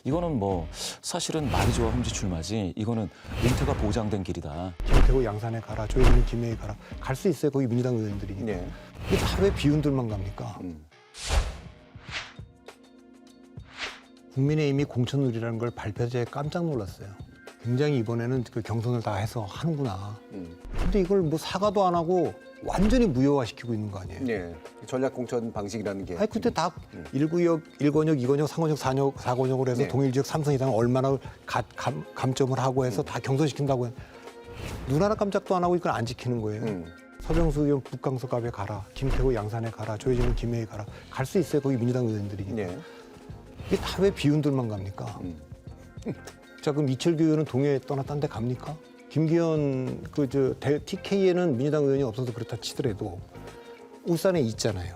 이거는 뭐 사실은 말이 좋아 험지 출마지 이거는 은퇴가 보장된 길이다. 김태호 양산에 가라, 조혜진은 김해에 가라. 갈 수 있어요. 거기 민주당 의원들이니까. 네. 이게 다 왜 비운들만 갑니까? 국민의힘이 공천룰이라는 걸 발표자에 깜짝 놀랐어요. 굉장히 이번에는 그 경선을 다 해서 하는구나. 근데 이걸 뭐 사과도 안 하고 완전히 무효화시키고 있는 거 아니에요? 네. 전략 공천 방식이라는 게. 아니 그때 다 1구역, 1권역, 2권역, 3권역, 4권역으로 해서 네. 동일 지역 삼성 이상 얼마나 감점을 하고 해서 다 경선시킨다고 해요. 눈 하나 깜짝도 안 하고 이걸 안 지키는 거예요. 서병수 의원 북강서갑에 가라, 김태호 양산에 가라, 조혜진은 김해에 가라. 갈 수 있어요. 거기 민주당 의원들이니까. 네. 이게 다 왜 비운들만 갑니까? 자 그럼 이철규 의원은 동해에 떠나 딴 데 갑니까? 김기현 TK에는 민주당 의원이 없어서 그렇다 치더라도 울산에 있잖아요.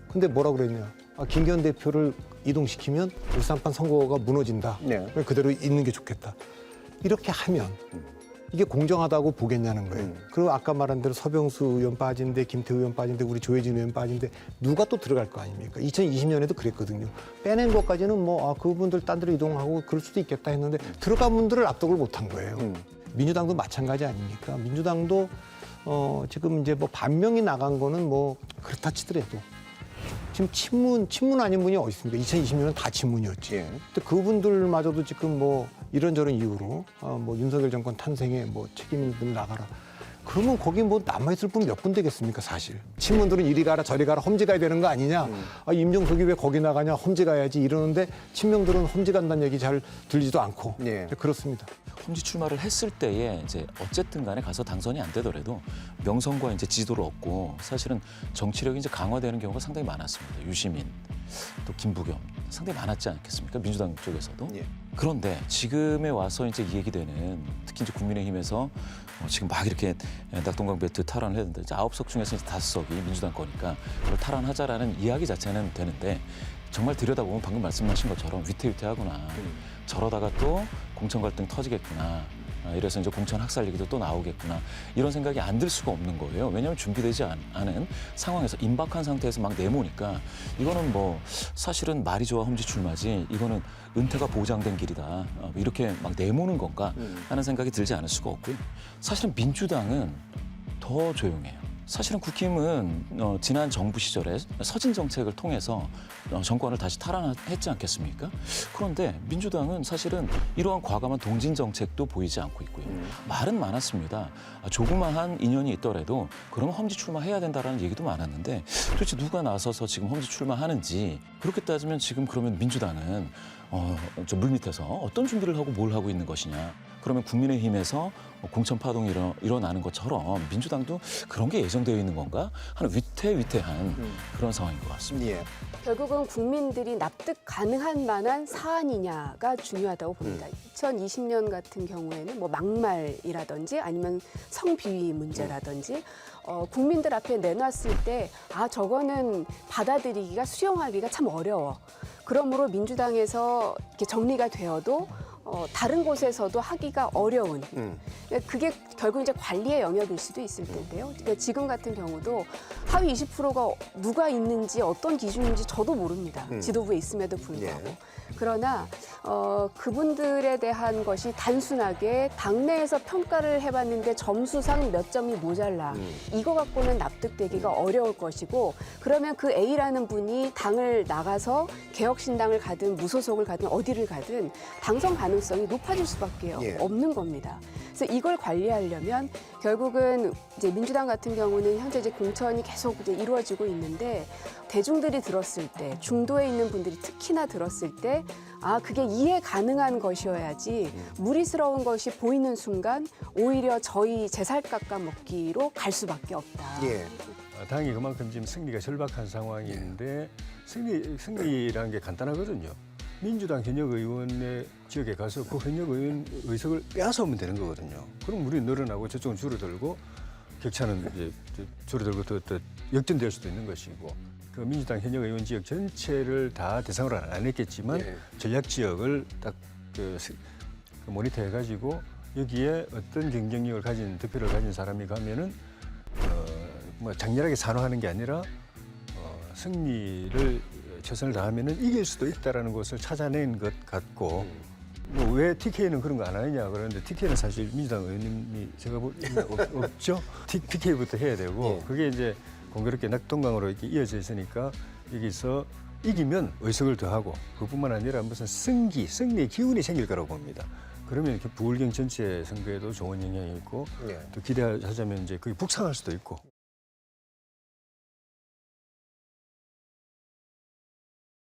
근데 뭐라 그랬냐? 김기현 대표를 이동시키면 울산판 선거가 무너진다. 네. 그대로 있는 게 좋겠다. 이렇게 하면 이게 공정하다고 보겠냐는 거예요. 그리고 아까 말한 대로 서병수 의원 빠진데 김태우 의원 빠진데 우리 조혜진 의원 빠진데 누가 또 들어갈 거 아닙니까? 2020년에도 그랬거든요. 빼낸 것까지는 뭐 그분들 딴 데로 이동하고 그럴 수도 있겠다 했는데 들어간 분들을 압독을 못한 거예요. 민주당도 마찬가지 아닙니까? 민주당도 지금 이제 뭐 반명이 나간 거는 뭐 그렇다 치더라도 지금 친문 아닌 분이 어디 있습니까? 2020년은 다 친문이었지. 예. 근데 그분들마저도 지금 뭐 이런저런 이유로 뭐 윤석열 정권 탄생에 뭐 책임 있는 분 나가라. 그러면 거기 뭐 남아있을 분 몇 분 되겠습니까, 사실. 친문들은 이리 가라 저리 가라 험지 가야 되는 거 아니냐. 임종석이 왜 거기 나가냐 험지 가야지 이러는데 친명들은 험지 간다는 얘기 잘 들리지도 않고. 네. 그렇습니다. 험지 출마를 했을 때에 이제 어쨌든 간에 가서 당선이 안 되더라도 명성과 이제 지도를 얻고 사실은 정치력이 이제 강화되는 경우가 상당히 많았습니다. 유시민, 또 김부겸 상당히 많았지 않겠습니까? 민주당 쪽에서도. 예. 그런데 지금에 와서 이제 얘기되는 특히 이제 국민의힘에서 지금 막 이렇게 낙동강 배트 탈환을 했는데 이제 9석 중에서 이제 5석이 민주당 거니까 그걸 탈환하자라는 이야기 자체는 되는데 정말 들여다보면 방금 말씀하신 것처럼 위태위태하구나. 저러다가 또 공천 갈등 터지겠구나. 이래서 이제 공천 학살 얘기도 또 나오겠구나. 이런 생각이 안 들 수가 없는 거예요. 왜냐하면 준비되지 않은 상황에서 임박한 상태에서 막 내모니까 이거는 뭐 사실은 말이 좋아 험지 출마지 이거는 은퇴가 보장된 길이다. 이렇게 막 내모는 건가 하는 생각이 들지 않을 수가 없고요. 사실은 민주당은 더 조용해요. 사실은 국힘은 지난 정부 시절에 서진 정책을 통해서 정권을 다시 탈환했지 않겠습니까? 그런데 민주당은 사실은 이러한 과감한 동진 정책도 보이지 않고 있고요. 말은 많았습니다. 조그마한 인연이 있더라도 그러면 험지 출마해야 된다라는 얘기도 많았는데 도대체 누가 나서서 지금 험지 출마하는지 그렇게 따지면 지금 그러면 민주당은 저 물밑에서 어떤 준비를 하고 뭘 하고 있는 것이냐. 그러면 국민의힘에서 공천 파동이 일어나는 것처럼 민주당도 그런 게 예정되어 있는 건가 하는 위태위태한 그런 상황인 것 같습니다. 예. 결국은 국민들이 납득 가능한 만한 사안이냐가 중요하다고 봅니다. 2020년 같은 경우에는 뭐 막말이라든지 아니면 성비위 문제라든지 국민들 앞에 내놨을 때 저거는 받아들이기가 수용하기가 참 어려워. 그러므로 민주당에서 이렇게 정리가 되어도 다른 곳에서도 하기가 어려운. 그게 결국 이제 관리의 영역일 수도 있을 텐데요. 그러니까 지금 같은 경우도 하위 20%가 누가 있는지 어떤 기준인지 저도 모릅니다. 지도부에 있음에도 불구하고. 그러나 그분들에 대한 것이 단순하게 당내에서 평가를 해봤는데 점수상 몇 점이 모자라. 이거 갖고는 납득되기가 어려울 것이고 그러면 그 A라는 분이 당을 나가서 개혁신당을 가든 무소속을 가든 어디를 가든 당선 가능성이 높아질 수밖에 없는 겁니다. 그래서 이걸 관리하려면 결국은 이제 민주당 같은 경우는 현재 이제 공천이 계속 이제 이루어지고 있는데 대중들이 들었을 때 중도에 있는 분들이 특히나 들었을 때 그게 이해 가능한 것이어야지 무리스러운 것이 보이는 순간 오히려 저희 제살 깎아 먹기로 갈 수밖에 없다. 예. 당이 그만큼 지금 승리가 절박한 상황인데 승리라는 게 간단하거든요. 민주당 현역 의원의 지역에 가서 그 현역 의원 의석을 빼앗아오면 되는 거거든요. 그럼 우리 늘어나고 저쪽은 줄어들고 격차는 이제 줄어들고 또 역전될 수도 있는 것이고 그 민주당 현역 의원 지역 전체를 다 대상으로 안 했겠지만 전략 지역을 딱 모니터해가지고 여기에 어떤 경쟁력을 가진 득표를 가진 사람이 가면은 뭐 장렬하게 산호하는 게 아니라 승리를 최선을 다하면은 이길 수도 있다라는 것을 찾아낸 것 같고 뭐 왜 TK는 그런 거 안 하느냐 그러는데 TK는 사실 민주당 의원님이 제가 없죠. TK부터 해야 되고 그게 이제 공교롭게 낙동강으로 이렇게 이어져 있으니까 여기서 이기면 의석을 더하고 그뿐만 아니라 무슨 승리의 기운이 생길 거라고 봅니다. 그러면 이렇게 부울경 전체 선거에도 좋은 영향이 있고 또 기대하자면 이제 그게 북상할 수도 있고